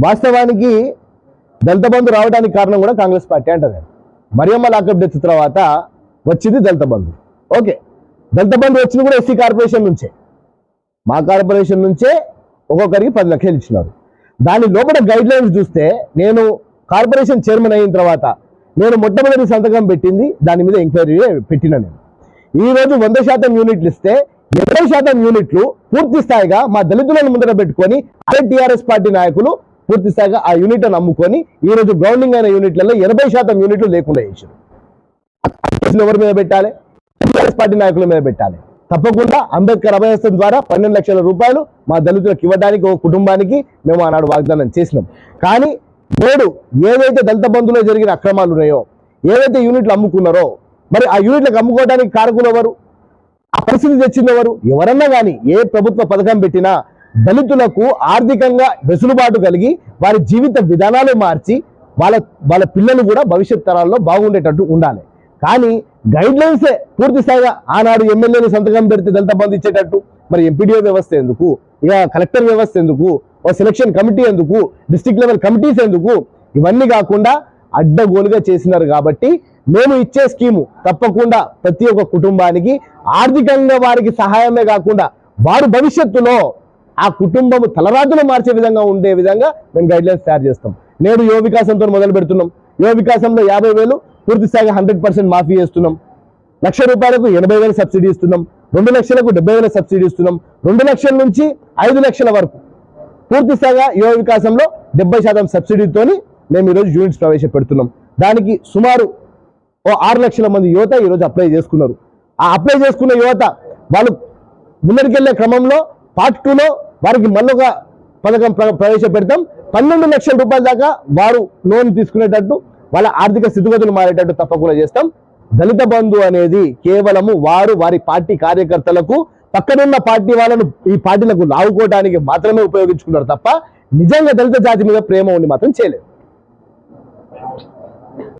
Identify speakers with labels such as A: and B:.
A: వాస్తవానికి దళిత బంధు రావడానికి కారణం కూడా కాంగ్రెస్ పార్టీ అంటారు. మరియమ్మ లాకప్ డెత్ తర్వాత వచ్చింది దళిత బంధు. ఓకే, దళిత బంధు వచ్చింది కూడా ఎస్సీ కార్పొరేషన్ నుంచే. మా కార్పొరేషన్ నుంచే ఒక్కొక్కరికి 10 లక్షలు ఇచ్చినారు. దాని లోపల గైడ్ లైన్స్ చూస్తే నేను కార్పొరేషన్ చైర్మన్ అయిన తర్వాత నేను మొట్టమొదటి సంతకం పెట్టింది దాని మీద ఎంక్వైరీ పెట్టిన. నేను ఈరోజు 100% యూనిట్లు ఇస్తే 20% యూనిట్లు పూర్తి స్థాయిగా మా దళితులను ముందర పెట్టుకొని అదే టీఆర్ఎస్ పార్టీ నాయకులు పూర్తి స్థాయిగా ఆ యూనిట్లను అమ్ముకొని ఈరోజు గ్రౌండింగ్ అయిన యూనిట్లలో 80% యూనిట్లు లేకుండా చేశారు. ఎవరి మీద పెట్టాలి? టీఆర్ఎస్ పార్టీ నాయకుల మీద పెట్టాలి. తప్పకుండా అంబేద్కర్ అభయహస్తం ద్వారా 12 లక్షల రూపాయలు మా దళితులకు ఇవ్వడానికి ఒక కుటుంబానికి మేము ఆనాడు వాగ్దానం చేసినాం. కానీ నేడు ఏదైతే దళిత బంధులో జరిగిన అక్రమాలు ఉన్నాయో, ఏదైతే యూనిట్లు అమ్ముకున్నారో, మరి ఆ యూనిట్లకు అమ్ముకోవడానికి కారకులు ఎవరు? ఆ పరిస్థితి తెచ్చింది ఎవరు? ఎవరన్నా కానీ ఏ ప్రభుత్వ పథకం పెట్టినా దళితులకు ఆర్థికంగా వెసులుబాటు కలిగి వారి జీవిత విధానాలు మార్చి వాళ్ళ పిల్లలు కూడా భవిష్యత్ తరాల్లో బాగుండేటట్టు ఉండాలి. కానీ గైడ్ లైన్సే పూర్తి స్థాయిగా ఆనాడు ఎమ్మెల్యేలు సంతకం పెడితే దళిత బంధు ఇచ్చేటట్టు, మరి ఎంపీడీఓ వ్యవస్థ ఎందుకు, ఇక కలెక్టర్ వ్యవస్థ ఎందుకు, ఓ సెలక్షన్ కమిటీ ఎందుకు, డిస్ట్రిక్ట్ లెవెల్ కమిటీస్ ఎందుకు, ఇవన్నీ కాకుండా అడ్డగోలుగా చేసినారు. కాబట్టి మేము ఇచ్చే స్కీము తప్పకుండా ప్రతి ఒక్క కుటుంబానికి ఆర్థికంగా వారికి సహాయమే కాకుండా వారి భవిష్యత్తులో ఆ కుటుంబం తలరాజులు మార్చే విధంగా ఉండే విధంగా మేము గైడ్ లైన్స్ తయారు చేస్తాం. నేడు యువ వికాసంతో మొదలు పెడుతున్నాం. యువ వికాసంలో 50,000 పూర్తి స్థాయిగా 100% మాఫీ చేస్తున్నాం. 1,00,000 రూపాయలకు 80,000 సబ్సిడీ ఇస్తున్నాం. 2 లక్షలకు 70,000 సబ్సిడీ ఇస్తున్నాం. 2 లక్షల నుంచి 5 లక్షల వరకు పూర్తి స్థాయిగా యువ వికాసంలో 70% సబ్సిడీతోని మేము ఈరోజు యూనిట్స్ ప్రవేశపెడుతున్నాం. దానికి సుమారు 6 లక్షల మంది యువత ఈరోజు అప్లై చేసుకున్నారు. ఆ అప్లై చేసుకున్న యువత వాళ్ళు ముందరికెళ్లే క్రమంలో పార్ట్ 2లో వారికి మళ్ళొక పథకం ప్రవేశపెడతాం. 12 లక్షల రూపాయల దాకా వారు లోన్ తీసుకునేటట్టు వాళ్ళ ఆర్థిక స్థితిగతులు మారేటట్టు తప్పకుండా చేస్తాం. దళిత బంధు అనేది కేవలము వారి పార్టీ కార్యకర్తలకు పక్కనున్న పార్టీ వాళ్ళను ఈ పార్టీలకు లావుకోవడానికి మాత్రమే ఉపయోగించుకున్నారు తప్ప నిజంగా దళిత జాతి మీద ప్రేమ ఉండి మాత్రం చేయలేదు.